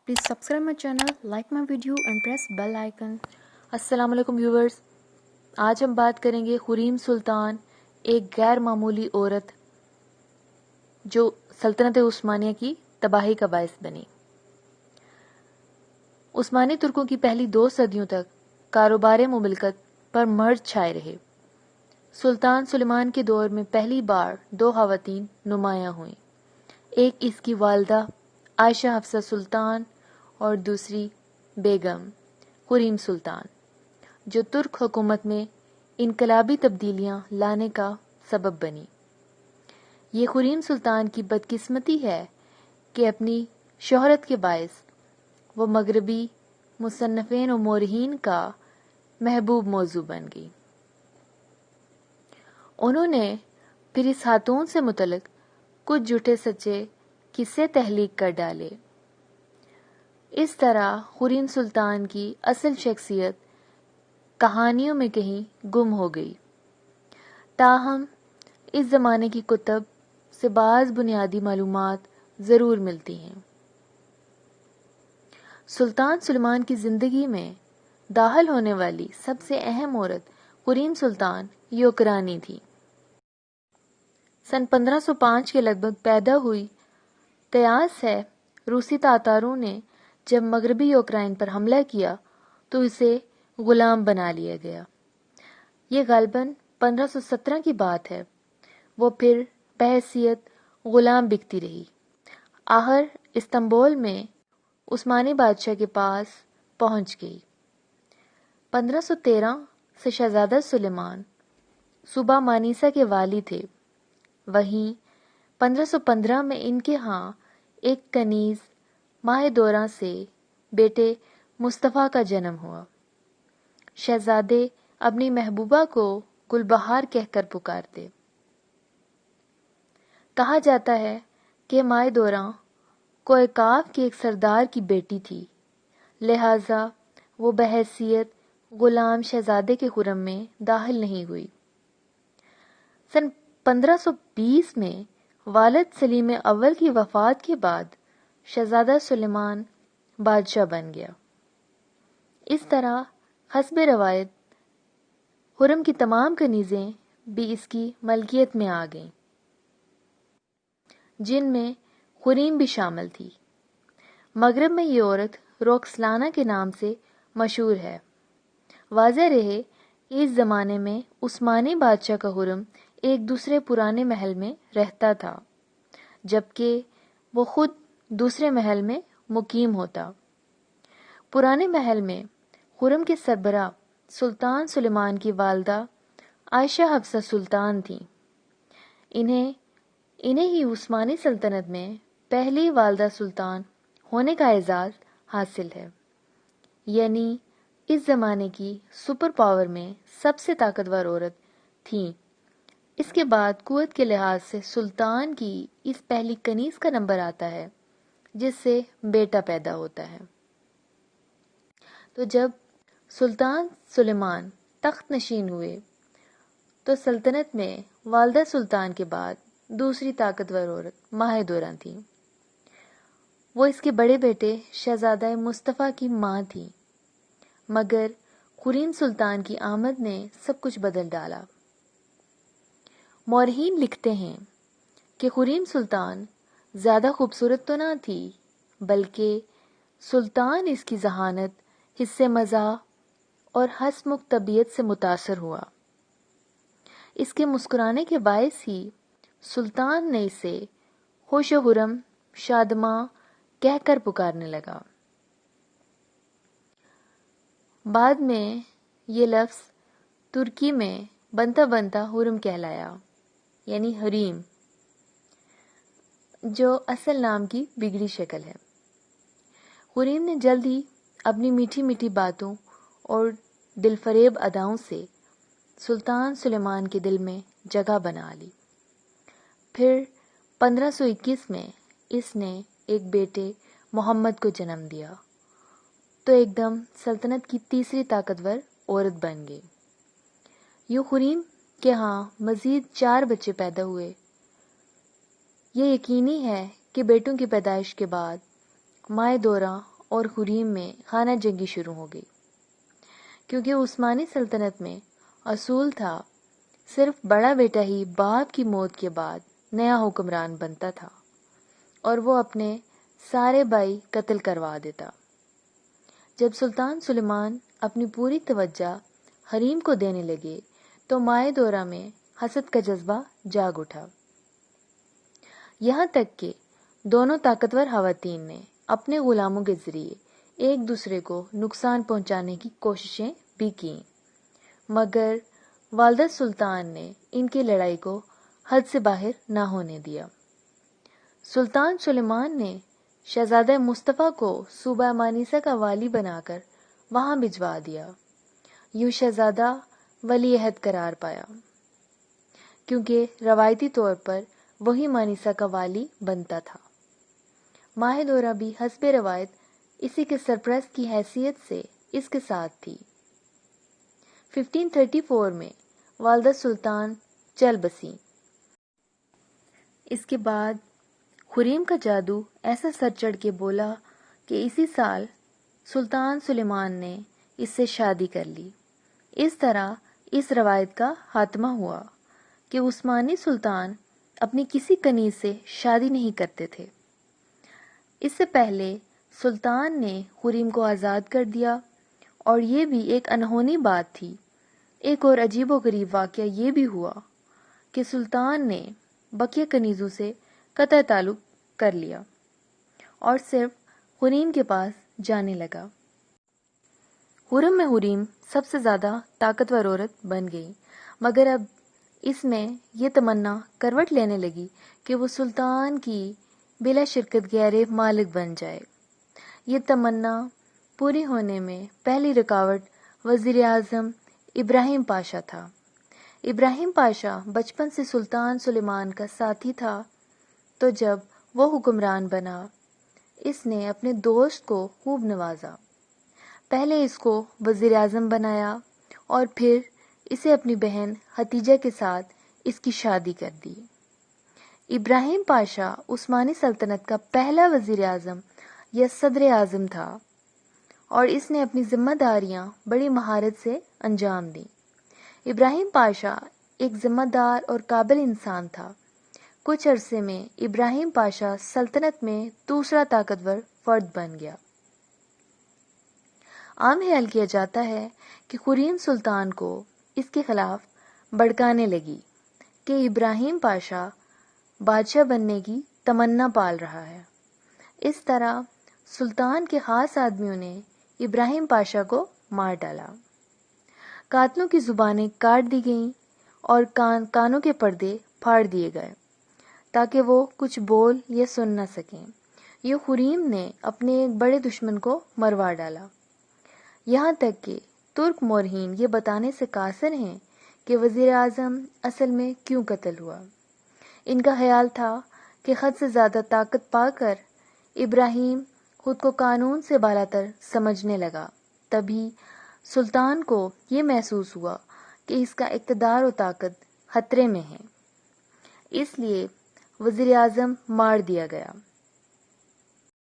Please subscribe my channel, like my video and press bell icon. السلام علیکم viewers. آج ہم بات کریں گے خریم سلطان، ایک غیر معمولی عورت جو سلطنت عثمانیہ کی تباہی کا باعث بنی. عثمانی ترکوں کی پہلی 2 صدیوں تک کاروبار مملکت پر مرد چھائے رہے. سلطان سلیمان کے دور میں پہلی بار 2 خواتین نمایاں ہوئیں، ایک اس کی والدہ عائشہ حفصہ سلطان اور دوسری بیگم خریم سلطان، جو ترک حکومت میں انقلابی تبدیلیاں لانے کا سبب بنی. یہ خریم سلطان کی بدقسمتی ہے کہ اپنی شہرت کے باعث وہ مغربی مصنفین و مورخین کا محبوب موضوع بن گئی. انہوں نے پھر اس خاتون سے متعلق کچھ جھوٹے سچے قصے تخلیق کر ڈالے. اس طرح خریم سلطان کی اصل شخصیت کہانیوں میں کہیں گم ہو گئی. تاہم اس زمانے کی کتب سے بعض بنیادی معلومات ضرور ملتی ہیں. سلطان سلیمان کی زندگی میں داخل ہونے والی سب سے اہم عورت خریم سلطان یوکرانی تھی. سن 1505 کے لگ بھگ پیدا ہوئی. قیاس ہے روسی تاتاروں نے جب مغربی یوکرائن پر حملہ کیا تو اسے غلام بنا لیا گیا. یہ غالباً 1517 کی بات ہے. وہ پھر بحیثیت غلام بکتی رہی. آخر استنبول میں عثمانی بادشاہ کے پاس پہنچ گئی. 1513 سے شہزادہ سلیمان صوبہ مانیسا کے والی تھے. وہیں 1515 میں ان کے ہاں ایک کنیز ماہ دوراں سے بیٹے مصطفیٰ کا جنم ہوا. شہزادے اپنی محبوبہ کو گلبہار کہہ کر پکارتے. کہا جاتا ہے کہ ماہ دوراں کوئکاف کے ایک سردار کی بیٹی تھی، لہذا وہ بحیثیت غلام شہزادے کے خرم میں داخل نہیں ہوئی. سن 1520 میں والد سلیم اول کی وفات کے بعد شہزادہ سلیمان بادشاہ بن گیا. اس طرح حسب روایت خرم کی تمام کنیزیں بھی اس کی ملکیت میں آ گئیں، جن میں خریم بھی شامل تھی. مغرب میں یہ عورت روکسلانا کے نام سے مشہور ہے. واضح رہے اس زمانے میں عثمانی بادشاہ کا خرم ایک دوسرے پرانے محل میں رہتا تھا، جبکہ وہ خود دوسرے محل میں مقیم ہوتا. پرانے محل میں خرم کے سربراہ سلطان سلیمان کی والدہ عائشہ حفصہ سلطان تھیں. انہیں ہی عثمانی سلطنت میں پہلی والدہ سلطان ہونے کا اعزاز حاصل ہے، یعنی اس زمانے کی سپر پاور میں سب سے طاقتور عورت تھیں. اس کے بعد قوت کے لحاظ سے سلطان کی اس پہلی کنیز کا نمبر آتا ہے جس سے بیٹا پیدا ہوتا ہے. تو جب سلطان سلیمان تخت نشین ہوئے تو سلطنت میں والدہ سلطان کے بعد دوسری طاقتور عورت ماہ دوراں تھی. وہ اس کے بڑے بیٹے شہزادہ مصطفیٰ کی ماں تھی، مگر خریم سلطان کی آمد نے سب کچھ بدل ڈالا. مورخین لکھتے ہیں کہ خریم سلطان زیادہ خوبصورت تو نہ تھی، بلکہ سلطان اس کی ذہانت، حسن مزاح اور ہنسمکھ طبیعت سے متاثر ہوا. اس کے مسکرانے کے باعث ہی سلطان نے اسے خوش و خرم شادماں کہہ کر پکارنے لگا. بعد میں یہ لفظ ترکی میں بنتا بنتا حرم کہلایا، یعنی حریم، جو اصل نام کی بگڑی شکل ہے. خریم نے جلد ہی اپنی میٹھی میٹھی باتوں اور دل فریب اداؤں سے سلطان سلیمان کے دل میں جگہ بنا لی. پھر 1521 میں اس نے ایک بیٹے محمد کو جنم دیا تو ایک دم سلطنت کی تیسری طاقتور عورت بن گئی. یوں خریم کے ہاں مزید 4 بچے پیدا ہوئے. یہ یقینی ہے کہ بیٹوں کی پیدائش کے بعد مائع دوراں اور خریم میں خانہ جنگی شروع ہو گئی، کیونکہ عثمانی سلطنت میں اصول تھا صرف بڑا بیٹا ہی باپ کی موت کے بعد نیا حکمران بنتا تھا اور وہ اپنے سارے بھائی قتل کروا دیتا۔ جب سلطان سلیمان اپنی پوری توجہ حریم کو دینے لگے تو مائع دورہ میں حسد کا جذبہ جاگ اٹھا، یہاں تک کہ دونوں طاقتور خواتین نے اپنے غلاموں کے ذریعے ایک دوسرے کو نقصان پہنچانے کی کوششیں بھی کیں، مگر والدہ سلطان نے ان کی لڑائی کو حد سے باہر نہ ہونے دیا۔ سلطان سلیمان نے شہزادہ مصطفیٰ کو صوبہ مانیسا کا والی بنا کر وہاں بھجوا دیا۔ یوں شہزادہ ولی عہد قرار پایا، کیونکہ روایتی طور پر وہی مانیسا کا والی بنتا تھا۔ ماہ دورہ بھی حسب روایت اسی کے سرپرست کی حیثیت سے اس کے ساتھ تھی۔ 1534 میں والدہ سلطان چل بسیں۔ اس کے بعد خریم کا جادو ایسا سر چڑھ کے بولا کہ اسی سال سلطان سلیمان نے اس سے شادی کر لی۔ اس طرح اس روایت کا خاتمہ ہوا کہ عثمانی سلطان اپنی کسی کنیز سے شادی نہیں کرتے تھے۔ اس سے پہلے سلطان نے خریم کو آزاد کر دیا، اور یہ بھی ایک انہونی بات تھی۔ ایک اور عجیب و غریب واقعہ یہ بھی ہوا کہ سلطان نے بقیہ کنیزوں سے قطع تعلق کر لیا اور صرف خریم کے پاس جانے لگا۔ خرم میں حریم سب سے زیادہ طاقتور عورت بن گئی، مگر اب اس میں یہ تمنا کروٹ لینے لگی کہ وہ سلطان کی بلا شرکت غیر مالک بن جائے۔ یہ تمنا پوری ہونے میں پہلی رکاوٹ وزیر اعظم ابراہیم پاشا تھا۔ ابراہیم پاشا بچپن سے سلطان سلیمان کا ساتھی تھا، تو جب وہ حکمران بنا اس نے اپنے دوست کو خوب نوازا۔ پہلے اس کو وزیر اعظم بنایا اور پھر اسے اپنی بہن ختیجہ کے ساتھ اس کی شادی کر دی۔ ابراہیم پاشا عثمانی سلطنت کا پہلا وزیر اعظم یا صدر اعظم تھا، اور اس نے اپنی ذمہ داریاں بڑی مہارت سے انجام دیں۔ ابراہیم پاشا ایک ذمہ دار اور قابل انسان تھا۔ کچھ عرصے میں ابراہیم پاشا سلطنت میں دوسرا طاقتور فرد بن گیا۔ عام خیال کیا جاتا ہے کہ خریم سلطان کو اس کے خلاف بھڑکانے لگی کہ ابراہیم پاشا بادشاہ بننے کی تمنا پال رہا ہے۔ اس طرح سلطان کے خاص آدمیوں نے ابراہیم پاشا کو مار ڈالا۔ قاتلوں کی زبانیں کاٹ دی گئیں اور کانوں کے پردے پھاڑ دیے گئے تاکہ وہ کچھ بول یا سن نہ سکیں۔ یہ خریم نے اپنے ایک بڑے دشمن کو مروا ڈالا، یہاں تک کہ ترک مورخین یہ بتانے سے قاصر ہیں کہ وزیر اعظم اصل میں کیوں قتل ہوا۔ ان کا خیال تھا کہ حد سے زیادہ طاقت پا کر ابراہیم خود کو قانون سے بالاتر سمجھنے لگا۔ تبھی سلطان کو یہ محسوس ہوا کہ اس کا اقتدار و طاقت خطرے میں ہے، اس لیے وزیر اعظم مار دیا گیا۔